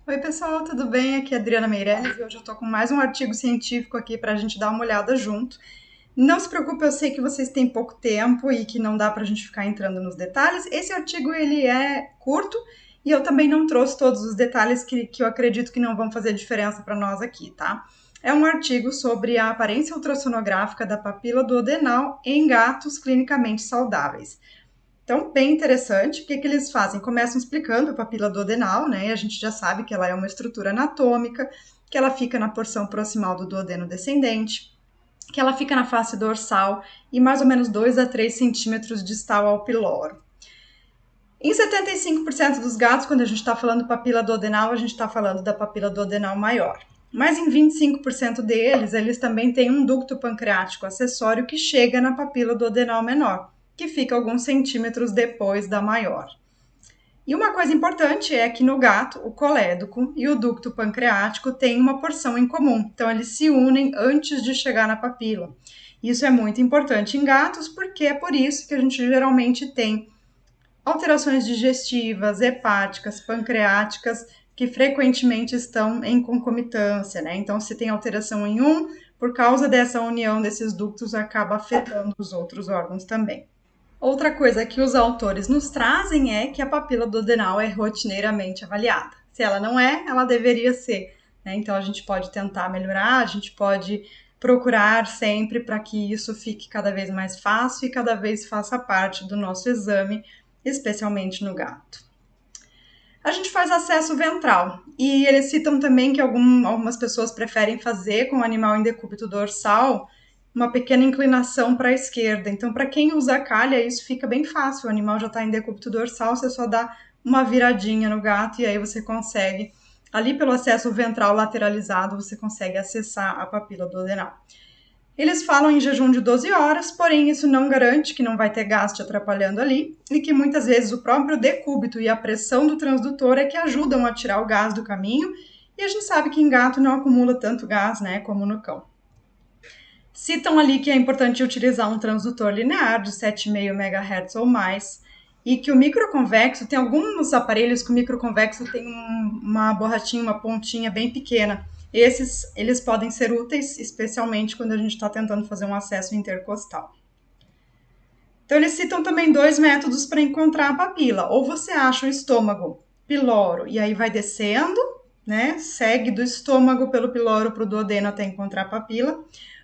Oi, pessoal, tudo bem? Aqui é a Adriana Meirelles e hoje eu tô com mais um artigo científico aqui pra gente dar uma olhada junto. Não se preocupe, eu sei que vocês têm pouco tempo e que não dá pra gente ficar entrando nos detalhes. Esse artigo, ele é curto e eu também não trouxe todos os detalhes que eu acredito que não vão fazer diferença para nós aqui, tá? É um artigo sobre a aparência ultrassonográfica da papila duodenal em gatos clinicamente saudáveis. Então, bem interessante. O que que eles fazem? Começam explicando a papila duodenal, né? E a gente já sabe que ela é uma estrutura anatômica, que ela fica na porção proximal do duodeno descendente, que ela fica na face dorsal e mais ou menos 2 a 3 centímetros distal ao piloro. Em 75% dos gatos, quando a gente está falando papila duodenal, a gente está falando da papila duodenal maior. Mas em 25% deles, eles também têm um ducto pancreático acessório que chega na papila duodenal menor, que fica alguns centímetros depois da maior. E uma coisa importante é que no gato, o colédoco e o ducto pancreático têm uma porção em comum, então eles se unem antes de chegar na papila. Isso é muito importante em gatos, porque é por isso que a gente geralmente tem alterações digestivas, hepáticas, pancreáticas, que frequentemente estão em concomitância, né? Então, se tem alteração em um, por causa dessa união desses ductos, acaba afetando os outros órgãos também. Outra coisa que os autores nos trazem é que a papila duodenal é rotineiramente avaliada. Se ela não é, ela deveria ser, né? Então, a gente pode tentar melhorar, a gente pode procurar sempre para que isso fique cada vez mais fácil e cada vez faça parte do nosso exame, especialmente no gato. A gente faz acesso ventral e eles citam também que algumas pessoas preferem fazer com o animal em decúbito dorsal uma pequena inclinação para a esquerda. Então, para quem usa a calha, isso fica bem fácil. O animal já está em decúbito dorsal, você só dá uma viradinha no gato e aí você consegue, ali pelo acesso ventral lateralizado, você consegue acessar a papila duodenal. Eles falam em jejum de 12 horas, porém isso não garante que não vai ter gás te atrapalhando ali e que muitas vezes o próprio decúbito e a pressão do transdutor é que ajudam a tirar o gás do caminho e a gente sabe que em gato não acumula tanto gás, né, como no cão. Citam ali que é importante utilizar um transdutor linear de 7,5 MHz ou mais e que o microconvexo, tem alguns aparelhos que o microconvexo tem uma borrachinha, uma pontinha bem pequena. Esses, eles podem ser úteis, especialmente quando a gente está tentando fazer um acesso intercostal. Então, eles citam também dois métodos para encontrar a papila. Ou você acha o estômago piloro e aí vai descendo, né? Segue do estômago pelo piloro para o duodeno até encontrar a papila.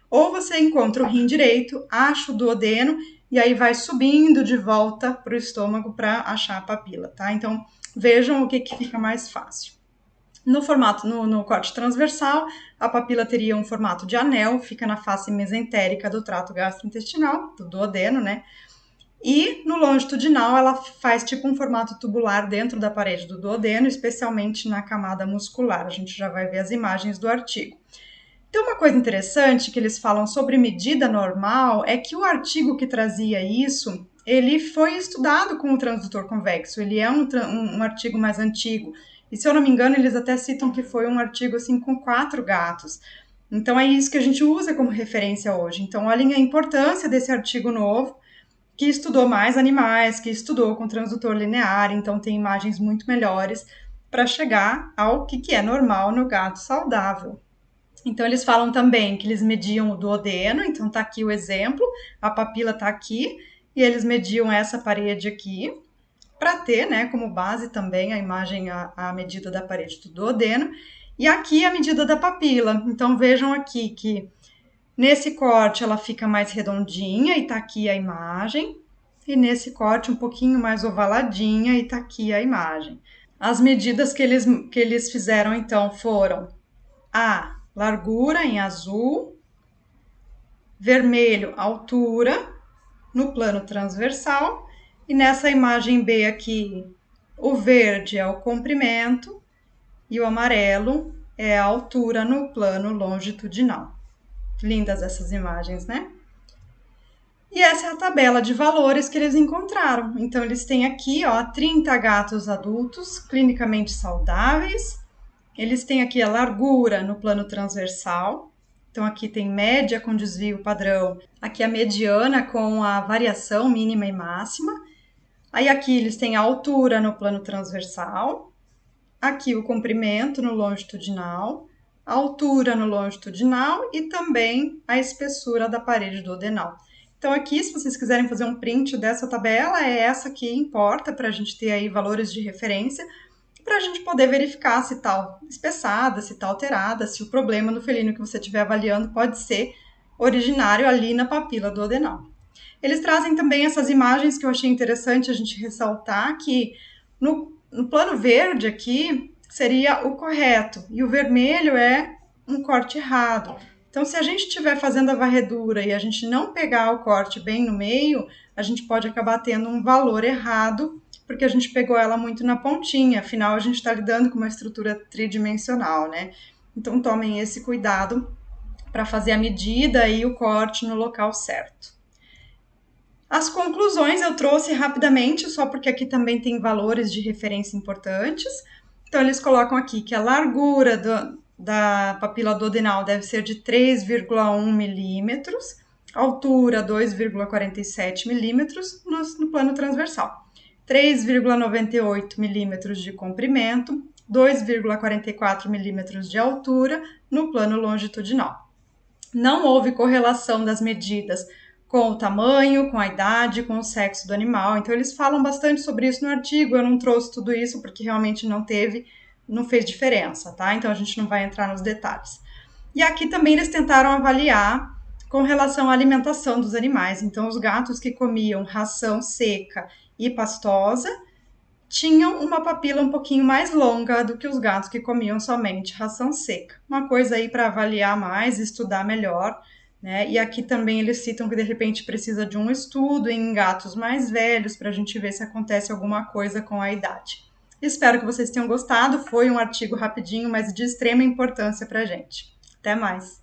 Ou você encontra o rim direito, acha o duodeno e aí vai subindo de volta para o estômago para achar a papila, tá? Então, vejam o que fica mais fácil. No formato, no corte transversal, a papila teria um formato de anel, fica na face mesentérica do trato gastrointestinal, do duodeno, né? E no longitudinal, ela faz tipo um formato tubular dentro da parede do duodeno, especialmente na camada muscular. A gente já vai ver as imagens do artigo. Então, uma coisa interessante que eles falam sobre medida normal é que o artigo que trazia isso, ele foi estudado com o transdutor convexo, ele é um artigo mais antigo. E se eu não me engano, eles até citam que foi um artigo assim com 4 gatos. Então, é isso que a gente usa como referência hoje. Então, olhem a importância desse artigo novo, que estudou mais animais, que estudou com transdutor linear, então tem imagens muito melhores para chegar ao que é normal no gato saudável. Então, eles falam também que eles mediam o duodeno, então tá aqui o exemplo, a papila tá aqui, e eles mediam essa parede aqui, para ter, né, como base também a imagem, a medida da parede do duodeno, e aqui a medida da papila. Então, vejam aqui que nesse corte ela fica mais redondinha, e tá aqui a imagem, e nesse corte um pouquinho mais ovaladinha, e tá aqui a imagem. As medidas que eles fizeram, então, foram a largura em azul, vermelho, altura, no plano transversal, e nessa imagem B aqui, o verde é o comprimento e o amarelo é a altura no plano longitudinal. Lindas essas imagens, né? E essa é a tabela de valores que eles encontraram. Então, eles têm aqui, ó, 30 gatos adultos clinicamente saudáveis. Eles têm aqui a largura no plano transversal. Então, aqui tem média com desvio padrão. Aqui a mediana com a variação mínima e máxima. Aí, aqui eles têm a altura no plano transversal. aqui o comprimento no longitudinal, a altura no longitudinal e também a espessura da parede duodenal. Então aqui, se vocês quiserem fazer um print dessa tabela, é essa que importa para a gente ter aí valores de referência, para a gente poder verificar se está espessada, se está alterada, se o problema no felino que você estiver avaliando pode ser originário ali na papila duodenal. Eles trazem também essas imagens que eu achei interessante a gente ressaltar, que no plano verde aqui seria o correto, e o vermelho é um corte errado. Então, se a gente estiver fazendo a varredura e a gente não pegar o corte bem no meio, a gente pode acabar tendo um valor errado, porque a gente pegou ela muito na pontinha, afinal a gente está lidando com uma estrutura tridimensional, né? Então, tomem esse cuidado para fazer a medida e o corte no local certo. As conclusões eu trouxe rapidamente, só porque aqui também tem valores de referência importantes. Então, eles colocam aqui que a largura da papila duodenal deve ser de 3,1 milímetros, altura 2,47 milímetros no plano transversal, 3,98 milímetros de comprimento, 2,44 milímetros de altura no plano longitudinal. Não houve correlação das medidas com o tamanho, com a idade, com o sexo do animal. Então, eles falam bastante sobre isso no artigo. Eu não trouxe tudo isso porque realmente não fez diferença, tá? Então, a gente não vai entrar nos detalhes. E aqui também eles tentaram avaliar com relação à alimentação dos animais. Então, os gatos que comiam ração seca e pastosa tinham uma papila um pouquinho mais longa do que os gatos que comiam somente ração seca. Uma coisa aí para avaliar mais, estudar melhor, né? E aqui também eles citam que de repente precisa de um estudo em gatos mais velhos para a gente ver se acontece alguma coisa com a idade. Espero que vocês tenham gostado. Foi um artigo rapidinho, mas de extrema importância para a gente. Até mais!